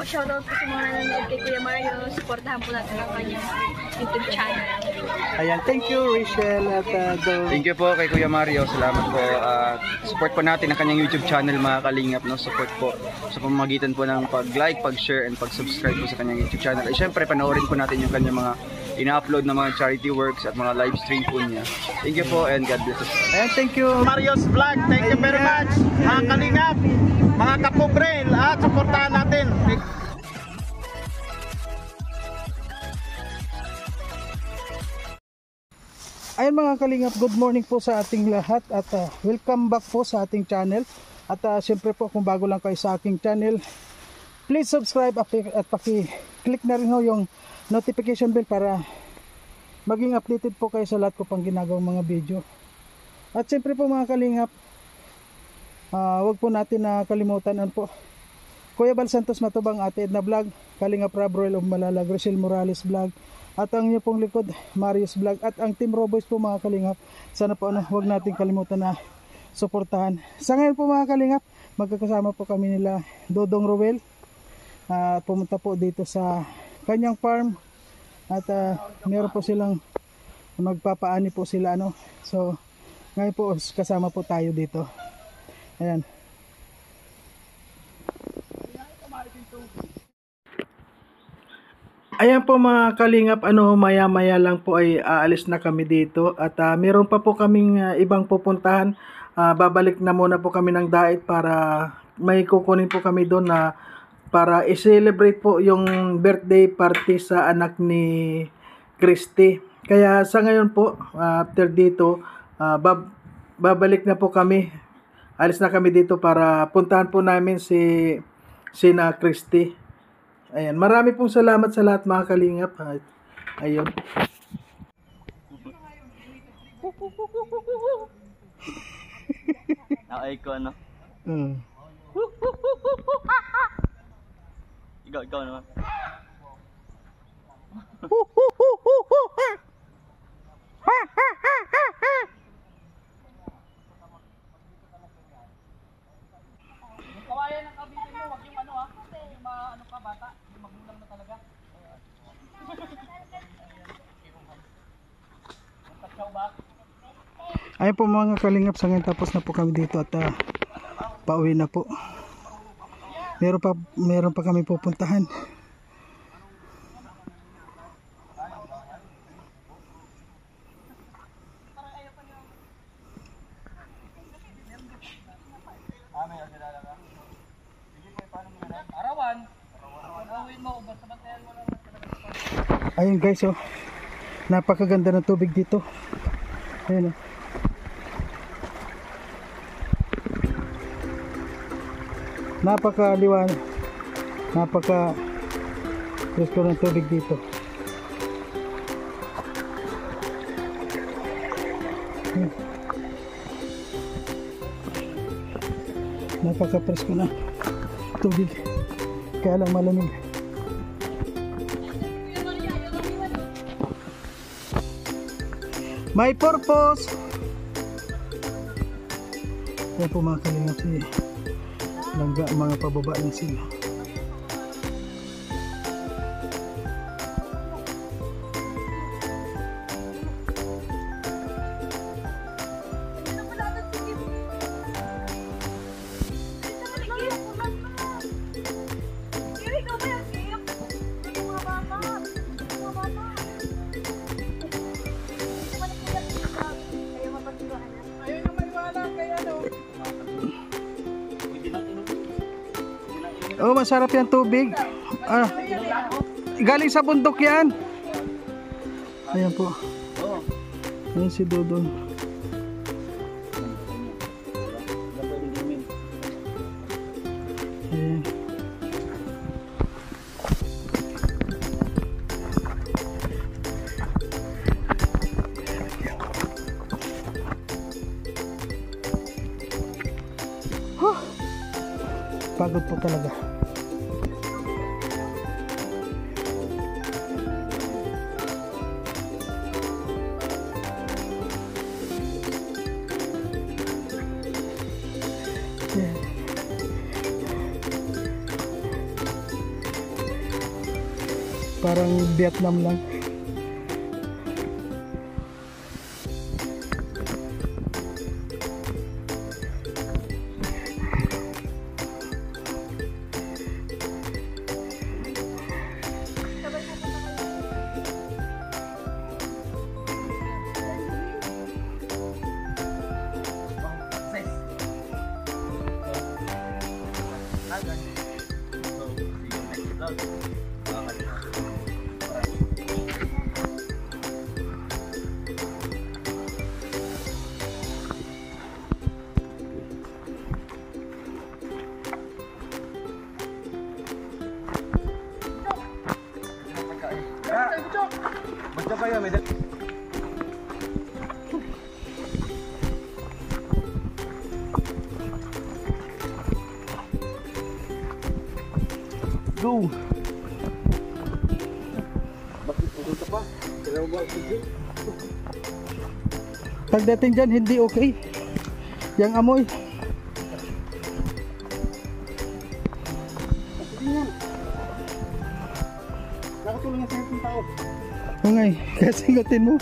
po, shoutout po sa mga nanonood kay Kuya Mario. Supportahan po natin ang kanyang YouTube channel. Ayan, thank you Rachel at Thank you po kay Kuya Mario. Salamat po. Support po natin ang kanyang YouTube channel mga kalingap. No? Support po sa pamamagitan po ng pag-like, pag-share, and pag-subscribe po sa kanyang YouTube channel. At syempre, panoorin po natin yung kanyang mga ina-upload na mga charity works at mga live stream po niya. Thank you po and God bless us. Ayan, thank you Mario's Vlog. Thank you very much. Mga kalingap, mga kapobre, lahat suportahan natin. Ayan mga kalingap, good morning po sa ating lahat at welcome back po sa ating channel. At siyempre po kung bago lang kayo sa aking channel, please subscribe at paki-click na rin ho yung notification bell para maging updated po kayo sa lahat ko pang ginagawang mga video. At siyempre po mga kalingap, wag po natin na kalimutan po Kuya Bal Santos Matubang, Ate Edna Vlog, Kalingap Rob Royal of Malalag, Rachel Morales Vlog, at ang inyo pong likod Marius Vlog, at ang Team Roboys po mga kalingap. Sana po wag natin kalimutan na suportahan. Sa ngayon po mga kalingap, magkakasama po kami nila Dodong Roel at pumunta po dito sa kanyang farm at meron po silang magpapaani po sila so ngayon po kasama po tayo dito. Ayan. Ayan po mga kalingap, maya maya lang po ay aalis na kami dito at meron pa po kaming ibang pupuntahan. Babalik na muna po kami ng Dait para may kukunin po kami doon na para i-celebrate po yung birthday party sa anak ni Christy. Kaya sa ngayon po, after dito, babalik na po kami. Alis na kami dito para puntahan po namin si na Christy. Ayan, marami pong salamat sa lahat mga kalingap. Ayun. Ay ko Ikaw naman. Kawayan ng kabitin mo, wag yung yung ka bata, yung magulang na talaga. Ayun po mga kalingap, sa ngayon tapos na po kami dito at pauwi na po. Meron pa kami pupuntahan. Ayun guys, napakaganda ng tubig dito. Ayun napakaliwanag, napaka-presko ng tubig dito. Napaka-presko na tubig, kaya lang malamig. May purpose. Kaya po mga kalingap, langga mga pababa na sila. Oh, masarap yan tubig. Galing sa bundok yan. Ayan po. Ayan si Dodon. Ayan. Pagod po talaga. Parang Vietnam lang. Basta kayo, may Go! Pagdating dyan, hindi okay. Yang amoy. Nakatulong yan sa ating tao. Ngay, kasingutin mo.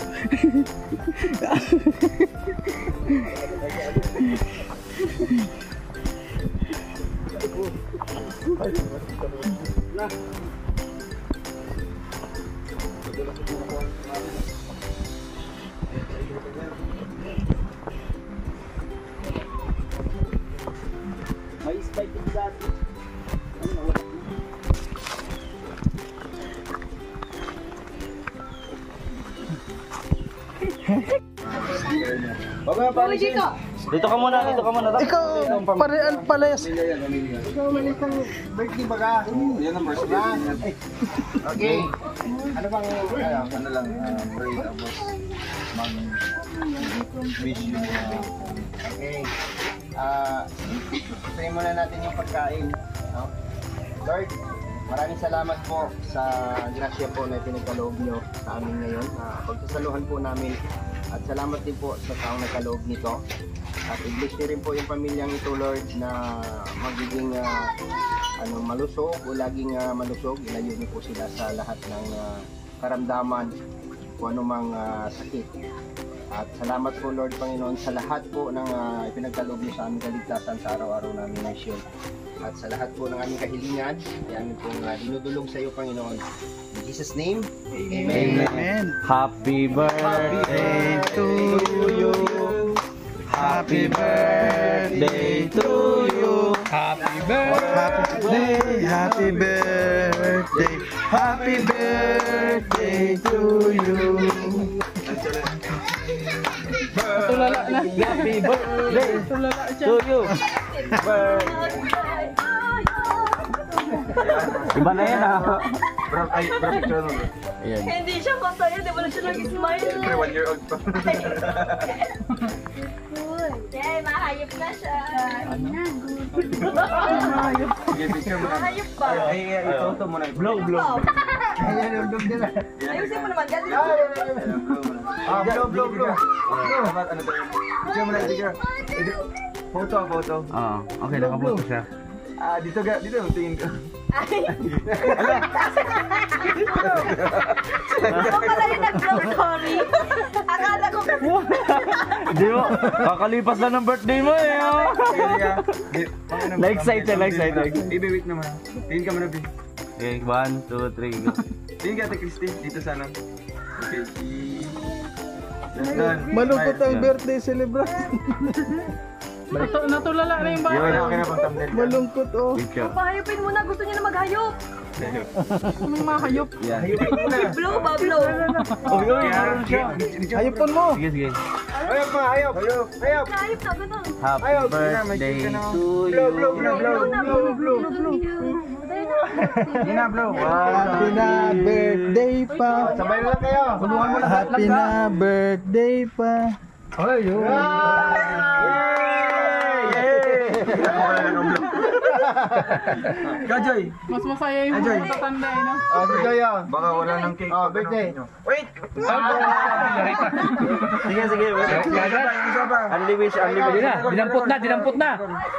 May spike din dati. Uy, dito! Dito ka muna. Ikaw, palayas. Ikaw man isang birthday ba ka? Yan ang first lang. Okay. Ano bang, ano lang, pray tapos mag-wish you. Okay. Try muna natin yung pagkain. No? Lord, maraming salamat po sa grasya po na pinagkaloob nyo sa amin ngayon. Pagsasaluhan po namin. At salamat din po sa taong nagkaloob nito. At i-bless nyo rin po yung pamilyang ito, Lord, na magiging malusog o laging malusog. Ilayo niyo po sila sa lahat ng karamdaman o anumang sakit. At salamat po, Lord Panginoon, sa lahat po ng ipinagkaloob niyo sa aming kaligtasan sa araw-araw namin mission. At sa lahat po ng aming kahilingan, ay amin pong dinudulog sa iyo, Panginoon. In Jesus' name, Amen. Amen. Happy birthday to you. Happy birthday to you. Happy birthday, happy birthday, happy birthday to you. Tulala na. Happy birthday Tulala siya. to you. Iba na yan Bro, picture mo bro. Ayan. Hindi siya masaya, di ba na siya nag-smile? Siyempre, 1 year old pa. Yay, mahayop na siya. Sige, picture mo na. Mahayop ba? Ay, ito mo na. Blow. ayan yung dog nila. Ayusin mo naman, dyan. Blow. Dapat ano to? Picture mo na, picture. Photo. Oo, okay, nakapunto siya. Dito tingin ka. Ay! Ako pala yung nag-blow, sorry. Akala ko kasi. Di mo, kakalipas na ng birthday mo eh. Na-excite siya, na-excite. Wait naman. Tingin ka muna, Bin. Okay, 1, 2, 3, go. Tingin ka, Ate Christy. Dito sana. Okay. Malungkot ang birthday celebration. Natulala na yung Yun, bahay. okay na pang thumbnail. Malungkot oh. Picture. Pahayupin mo na, gusto niya na maghayop. Anong mga hayop? Yan. Blow ba, blow? Meron siya. Hayopon mo. Sige. Hayop pa, hayop. Hayop na, ganun. Happy birthday to you. Yun na, bro. Happy na birthday pa. Sabay na lang kayo. Happy na birthday pa. Kajoy! Mas masaya yung Ajoy. matatanda eh, no? Si Joya. Baka wala ng cake. Birthday. Wait! Sige. Isa pa. Only wish.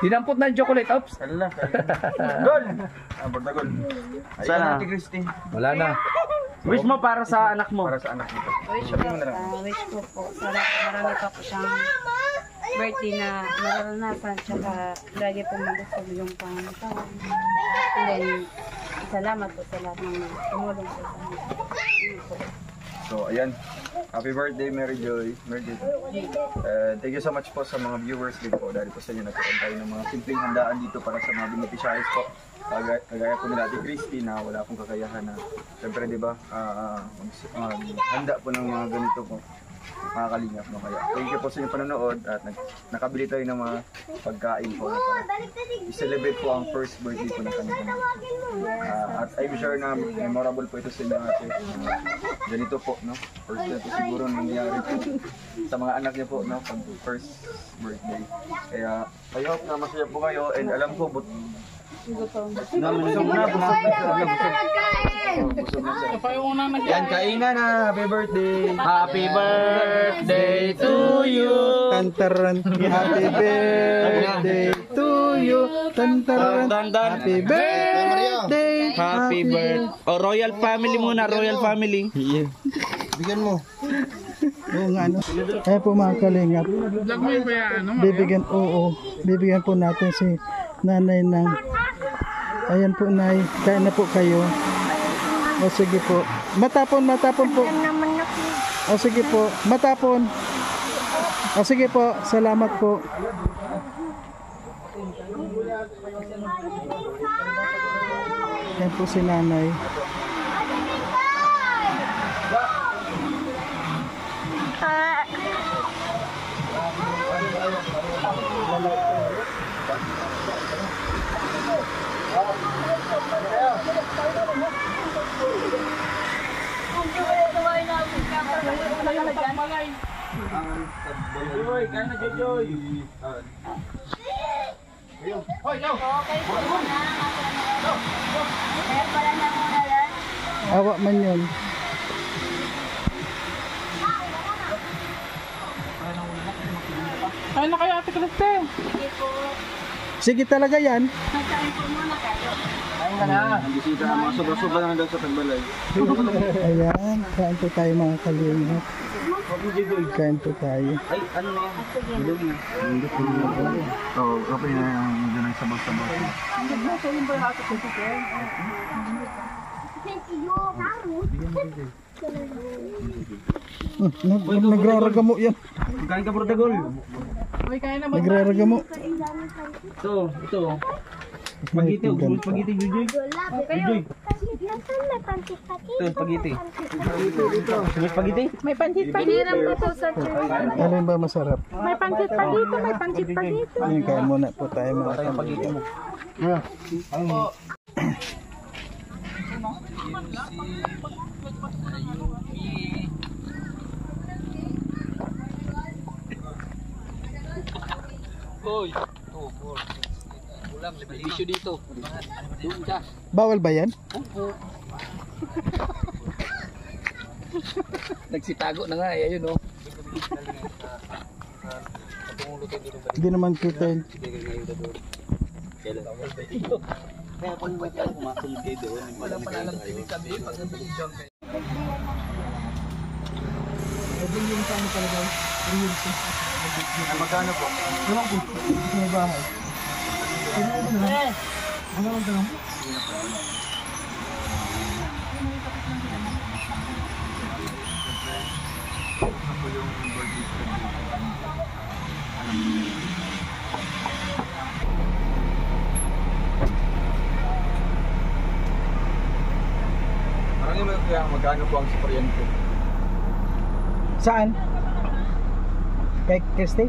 Dinampot na yung chocolate. Oops. Gol! Gol! Sana. Ate Christy. Wala na. Wish mo para sa anak mo. Para sa anak mo. Wish ko po. Sana marami pa po siyang birthday na nararanasan. Tsaka lagi po magusog yung pangataon. And then, salamat po sa lahat ng tumulong po sa amin. So, ayan. Happy birthday, Mary Joy. Mary Joy. Thank you so much po sa mga viewers din po. Dahil po sa inyo nagkaroon tayo ng mga simpleng handaan dito para sa mga beneficiaries po. Kagaya po nila Ate Christy na wala pong kakayahan na siyempre di ba handa po ng mga ganito po mga kalingap no. Kaya thank you po sa inyong panonood at nakabili tayo ng mga pagkain po na para i-celebrate po ang first birthday po ng kanila. At I'm sure na memorable po ito sa inyo ate. Ganito po no. First time po siguro nangyari po sa mga anak niyo po no pag first birthday. Kaya I hope na masaya po kayo and alam ko yan, kainan na. Happy birthday. Happy birthday to you. Tantaran. Happy birthday to you. Tantaran. Happy birthday. Happy birthday. O, royal family muna, royal family. Bigyan mo. Oo nga no. Kaya po mga kalingap. Bibigyan po natin si nanay ng ayan po nay, kain na po kayo. O sige po. Matapon po. O sige po, matapon. O sige po, salamat po. Ayan po si nanay. Awa man yun. Ay na kayo Ate Christy. Sige talaga yan. Kain ka na. Ang bisita ng mga sobra-sobra na daw sa Tagbalay. Ayan, kain po tayo mga kalingap. Kain po tayo. Ay, ano na yan? Bilog na. Oo, okay na yan. Diyan ang sabag-sabag. Nagraragamo yan. Kain ka, Protagol. Nagraragamo. Ito. Spaghetti, spaghetti, Jujoy. Jujoy. Ito, spaghetti. May spaghetti? May pansit pa dito. Alin ba masarap? May pansit pa dito. May pansit pa dito. Ayan, kain muna po tayo mga kalingap. Hoy. Ulam, may issue dito. Doon ka. Bawal ba yan? Nagsitago na nga, ayun oh. Hindi naman kita yun. Kaya kung ba't yan, kumakulog kayo doon. Wala pa alam ibig sabihin pag nabigyan kayo. Magkano po? Magkano po ang sukuryente? Saan? Kay Christy?